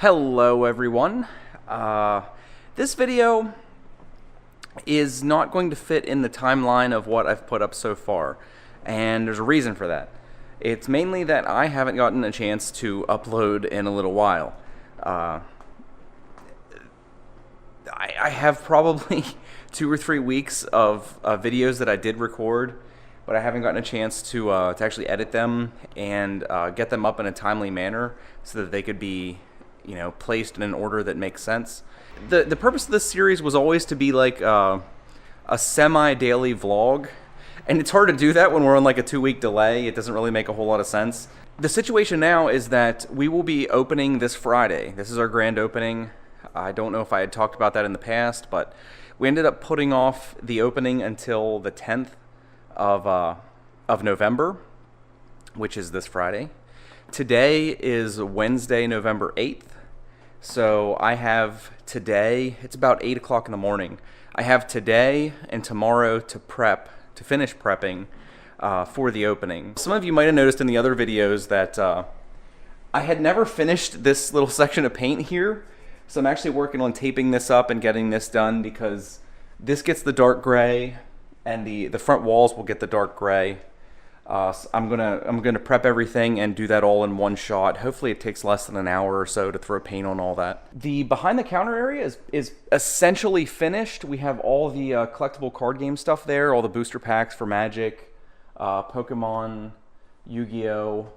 Hello everyone. This video is not going to fit in the timeline of what I've put up so far, and there's a reason for that. It's mainly that I haven't gotten a chance to upload in a little while. I have probably 2 or 3 weeks of videos that I did record, but I haven't gotten a chance to actually edit them and get them up in a timely manner so that they could be, placed in an order that makes sense. The purpose of this series was always to be like a semi-daily vlog, and it's hard to do that when we're on like a 2-week delay. It doesn't really make a whole lot of sense. The situation now is that we will be opening this Friday. This is our grand opening. I don't know if I had talked about that in the past, but we ended up putting off the opening until the 10th of November, which is this Friday. Today is Wednesday, November 8th. So I have today, it's about 8 o'clock in the morning. I have today and tomorrow to finish prepping for the opening. Some of you might have noticed in the other videos that I had never finished this little section of paint here. So I'm actually working on taping this up and getting this done because this gets the dark gray and the front walls will get the dark gray. So I'm gonna prep everything and do that all in one shot. Hopefully it takes less than an hour or so to throw paint on all that. The behind the counter area is essentially finished. We have all the collectible card game stuff there, all the booster packs for Magic, Pokemon, Yu-Gi-Oh,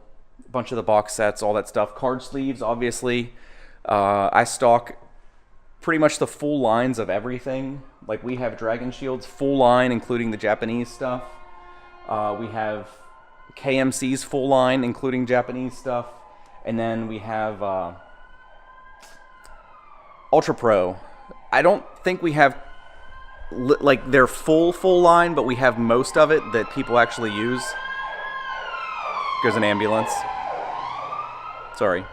a bunch of the box sets, all that stuff. Card sleeves, obviously. I stock pretty much the full lines of everything. Like we have Dragon Shields, full line, including the Japanese stuff. We have KMC's full line, including Japanese stuff. And then we have Ultra Pro. I don't think we have like their full line, but we have most of it that people actually use. There's an ambulance. Sorry.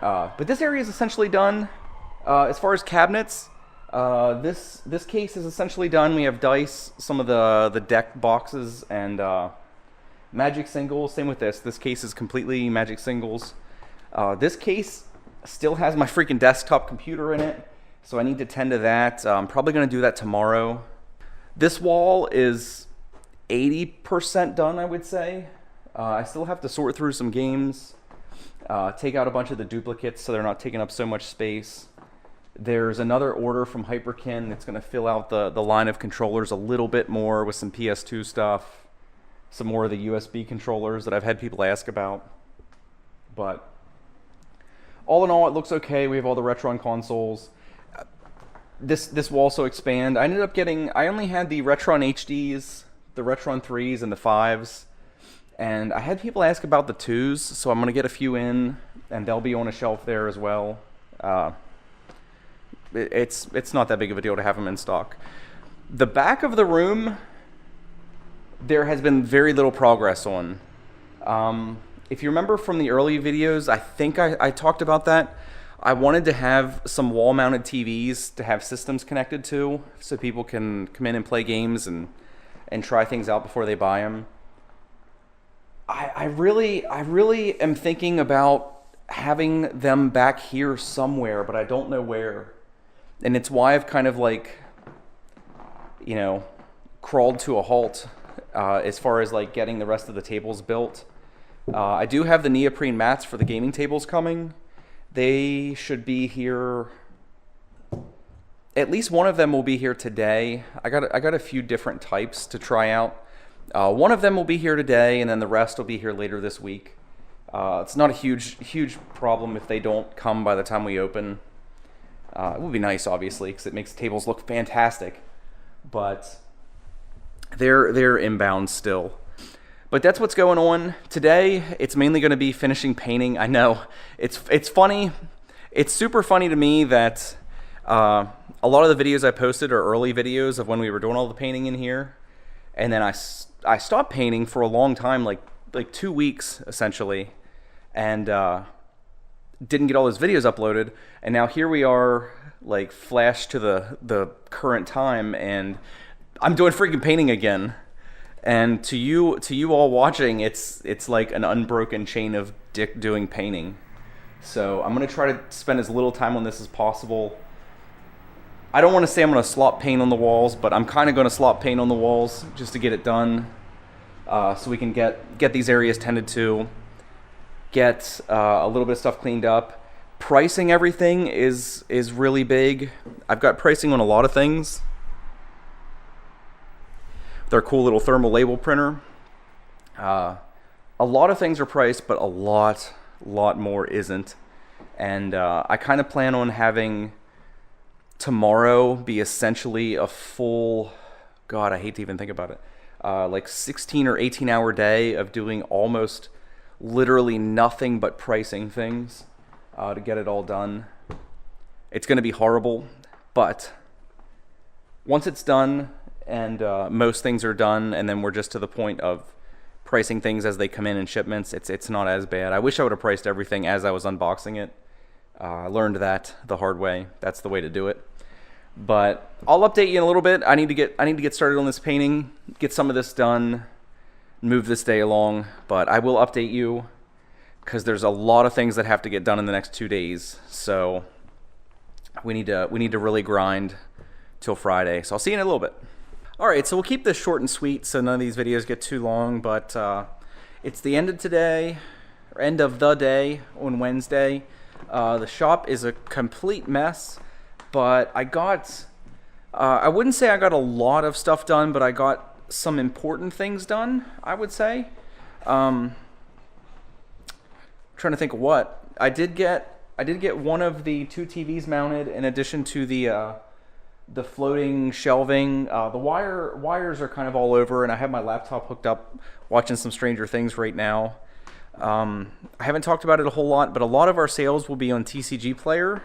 But this area is essentially done. As far as cabinets, this case is essentially done. We have dice, some of the deck boxes, and Magic singles. Same with this. This case is completely Magic singles. This case still has my freaking desktop computer in it, so I need to tend to that. I'm probably going to do that tomorrow. This wall is 80% done, I would say. I still have to sort through some games, take out a bunch of the duplicates so they're not taking up so much space. There's another order from Hyperkin that's going to fill out the line of controllers a little bit more with some PS2 stuff, some more of the USB controllers that I've had people ask about. But all in all, it looks okay. We have all the Retron consoles. This will also expand. I ended up I only had the Retron HDs, the Retron 3s, and the 5s. And I had people ask about the 2s, so I'm going to get a few in, and they'll be on a shelf there as well. It's not that big of a deal to have them in stock. The back of the room, there has been very little progress on. If you remember from the early videos, I think I talked about that. I wanted to have some wall-mounted TVs to have systems connected to, so people can come in and play games and try things out before they buy them. I really am thinking about having them back here somewhere, but I don't know where. And it's why I've kind of like, crawled to a halt as far as like getting the rest of the tables built. I do have the neoprene mats for the gaming tables coming. They should be here. At least one of them will be here today. I got a few different types to try out. One of them will be here today, and then the rest will be here later this week. It's not a huge problem if they don't come by the time we open. It would be nice, obviously, because it makes the tables look fantastic. But they're inbound still. But that's what's going on today. It's mainly going to be finishing painting. I know it's funny. It's super funny to me that a lot of the videos I posted are early videos of when we were doing all the painting in here, and then I stopped painting for a long time, like 2 weeks essentially, and didn't get all those videos uploaded, and now here we are, like flashed to the current time, and I'm doing freaking painting again. And to you all watching, it's like an unbroken chain of Dick doing painting. So I'm going to try to spend as little time on this as possible. I don't want to say I'm going to slop paint on the walls, but I'm kind of going to slop paint on the walls just to get it done, so we can get these areas tended to, get a little bit of stuff cleaned up. Pricing everything is really big. I've got pricing on a lot of things. With our cool little thermal label printer. A lot of things are priced, but a lot more isn't. And I kind of plan on having tomorrow be essentially a full, God, I hate to even think about it, like 16 or 18 hour day of doing almost literally nothing but pricing things to get it all done. It's going to be horrible, but once it's done and most things are done, and then we're just to the point of pricing things as they come in shipments, it's not as bad. I wish I would have priced everything as I was unboxing it. I learned that the hard way. That's the way to do it. But I'll update you in a little bit. I need to get started on this painting, get some of this done, move this day along. But I will update you because there's a lot of things that have to get done in the next 2 days. So we need to really grind till Friday. So I'll see you in a little bit. All right, so we'll keep this short and sweet so none of these videos get too long. But it's the end of today, or end of the day on Wednesday. The shop is a complete mess, but I got, I wouldn't say I got a lot of stuff done, but I got some important things done, I would say. Trying to think of what. I did get one of the 2 TVs mounted in addition to the floating shelving. The wires are kind of all over, and I have my laptop hooked up watching some Stranger Things right now. I haven't talked about it a whole lot, but a lot of our sales will be on TCG Player.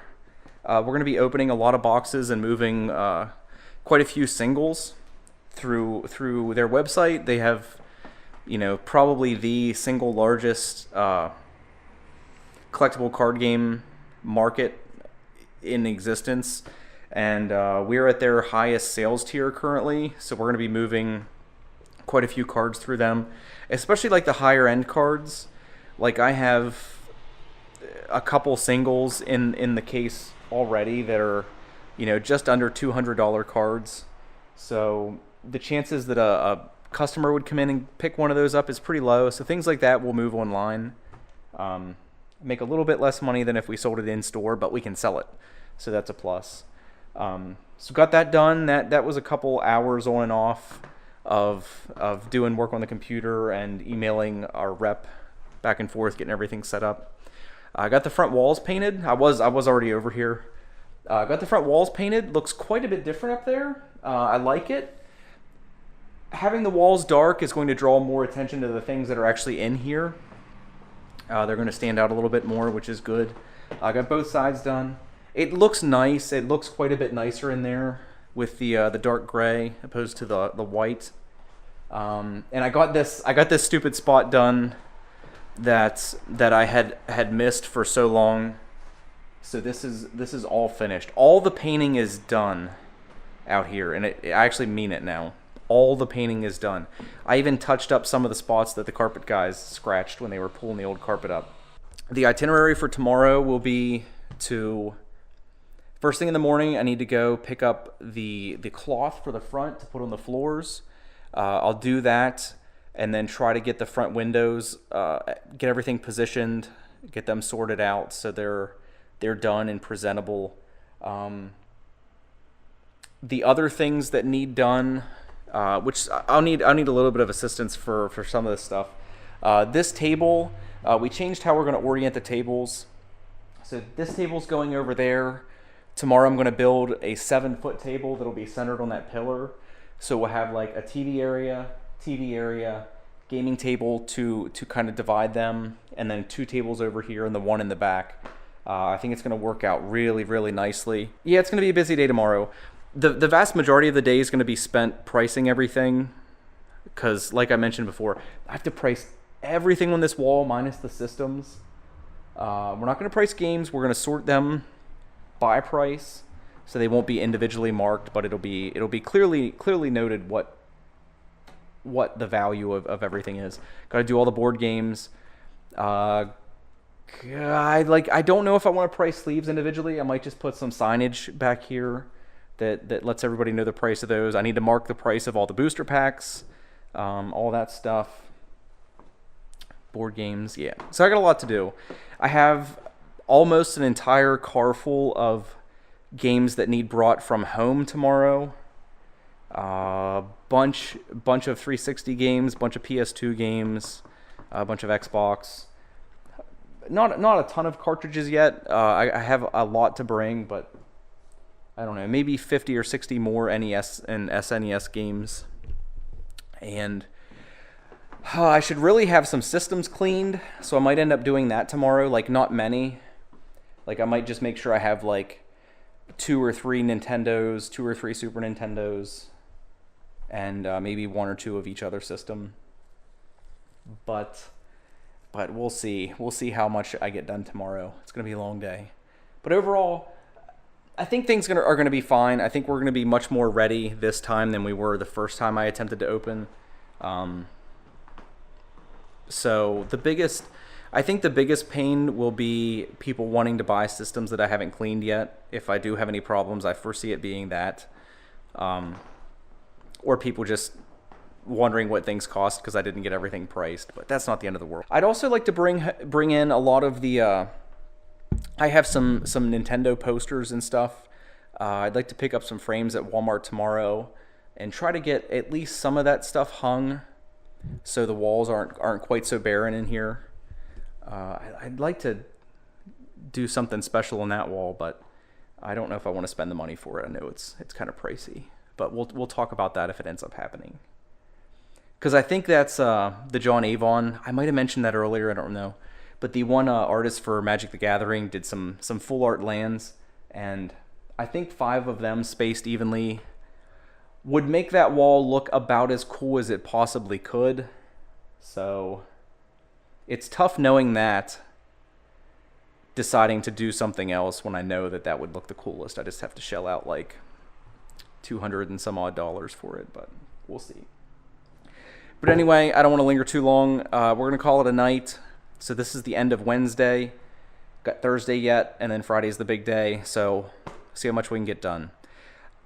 We're going to be opening a lot of boxes and moving quite a few singles through their website. They have, probably the single largest collectible card game market in existence, and we're at their highest sales tier currently, so we're going to be moving quite a few cards through them, especially like the higher end cards. Like I have a couple singles in the case already that are, just under $200 cards. So the chances that a customer would come in and pick one of those up is pretty low. So things like that will move online. Make a little bit less money than if we sold it in store, but we can sell it. So that's a plus. So got that done. That was a couple hours on and off of doing work on the computer and emailing our rep back and forth, getting everything set up. I got the front walls painted. I was already over here. Got the front walls painted. Looks quite a bit different up there. I like it. Having the walls dark is going to draw more attention to the things that are actually in here. They're going to stand out a little bit more, which is good. I got both sides done. It looks nice. It looks quite a bit nicer in there with the dark gray opposed to the white. And I got this stupid spot done that I had missed for so long. So this is all finished. All the painting is done out here, and I actually mean it now. All the painting is done. I even touched up some of the spots that the carpet guys scratched when they were pulling the old carpet up. The itinerary for tomorrow will be to, first thing in the morning, I need to go pick up the cloth for the front to put on the floors. I'll do that and then try to get the front windows, get everything positioned, get them sorted out so they're done and presentable. The other things that need done, which I'll need a little bit of assistance for some of this stuff. This table, we changed how we're going to orient the tables. So this table's going over there. Tomorrow I'm going to build a 7-foot table that'll be centered on that pillar. So we'll have like a TV area, gaming table to kind of divide them, and then 2 tables over here and the one in the back. I think it's going to work out really, really nicely. Yeah, it's going to be a busy day tomorrow. The vast majority of the day is going to be spent pricing everything because, like I mentioned before, I have to price everything on this wall minus the systems. We're not going to price games. We're going to sort them by price, so they won't be individually marked, but it'll be clearly noted what the value of everything is. Got to do all the board games. I don't know if I want to price sleeves individually. I might just put some signage back here that lets everybody know the price of those. I need to mark the price of all the booster packs, all that stuff. Board games, yeah. So I got a lot to do. I have almost an entire car full of games that need brought from home tomorrow. Bunch of 360 games, bunch of PS2 games, a bunch of Xbox. Not a ton of cartridges yet. I have a lot to bring, but I don't know, maybe 50 or 60 more NES and SNES games. And I should really have some systems cleaned, so I might end up doing that tomorrow. Like, not many. Like, I might just make sure I have like 2 or 3 Nintendos, 2 or 3 Super Nintendos, and maybe 1 or 2 of each other system. But we'll see. We'll see how much I get done tomorrow. It's gonna be a long day, but overall, I think things are gonna be fine. I think we're gonna be much more ready this time than we were the first time I attempted to open. So I think the biggest pain will be people wanting to buy systems that I haven't cleaned yet. If I do have any problems, I foresee it being that, or people just wondering what things cost because I didn't get everything priced. But that's not the end of the world. I'd also like to bring in a lot of the. I have some Nintendo posters and stuff. I'd like to pick up some frames at Walmart tomorrow and try to get at least some of that stuff hung, so the walls aren't quite so barren in here. I'd like to do something special on that wall, but I don't know if I want to spend the money for it. I know it's kind of pricey, but we'll talk about that if it ends up happening. Because I think that's the John Avon. I might have mentioned that earlier. I don't know, but the one artist for Magic the Gathering did some full art lands, and I think 5 of them spaced evenly would make that wall look about as cool as it possibly could. So it's tough knowing that, deciding to do something else when I know that would look the coolest. I just have to shell out like $200 and some odd for it, but we'll see. But anyway, I don't want to linger too long. We're going to call it a night. So this is the end of Wednesday. Got Thursday yet, and then Friday's the big day. So see how much we can get done.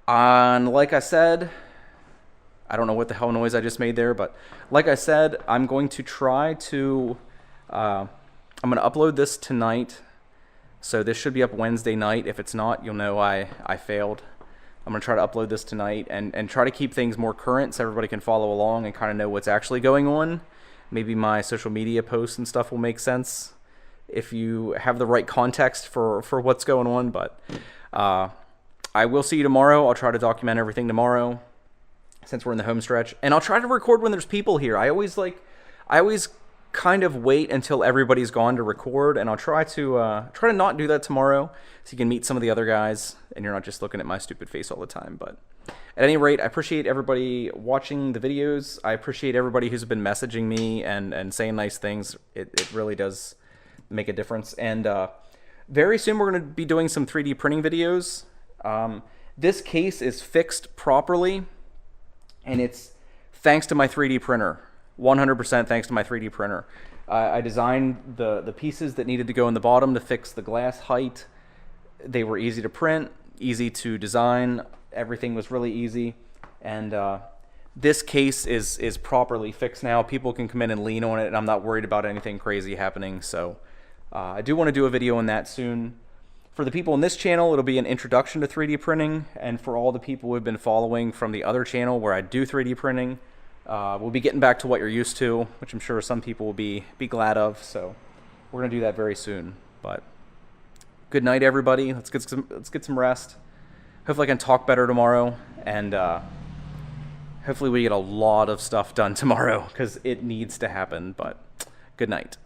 Like I said, I don't know what the hell noise I just made there, but like I said, I'm going to try to, I'm going to upload this tonight. So this should be up Wednesday night. If it's not, you'll know I failed. I'm going to try to upload this tonight and try to keep things more current so everybody can follow along and kind of know what's actually going on. Maybe my social media posts and stuff will make sense if you have the right context for what's going on. But I will see you tomorrow. I'll try to document everything tomorrow since we're in the home stretch. And I'll try to record when there's people here. I always kind of wait until everybody's gone to record, and I'll try to not do that tomorrow so you can meet some of the other guys and you're not just looking at my stupid face all the time. But at any rate, I appreciate everybody watching the videos. I appreciate everybody who's been messaging me and saying nice things. It really does make a difference. And very soon we're going to be doing some 3D printing videos. This case is fixed properly, and it's thanks to my 3D printer. 100% thanks to my 3D printer. I designed the pieces that needed to go in the bottom to fix the glass height. They were easy to print, easy to design. Everything was really easy. And this case is properly fixed now. People can come in and lean on it, and I'm not worried about anything crazy happening. So I do want to do a video on that soon. For the people on this channel, it'll be an introduction to 3D printing. And for all the people who have been following from the other channel where I do 3D printing, we'll be getting back to what you're used to, which I'm sure some people will be glad of. So we're going to do that very soon. But good night, everybody. Let's get some rest. Hopefully I can talk better tomorrow, and hopefully we get a lot of stuff done tomorrow because it needs to happen. But good night.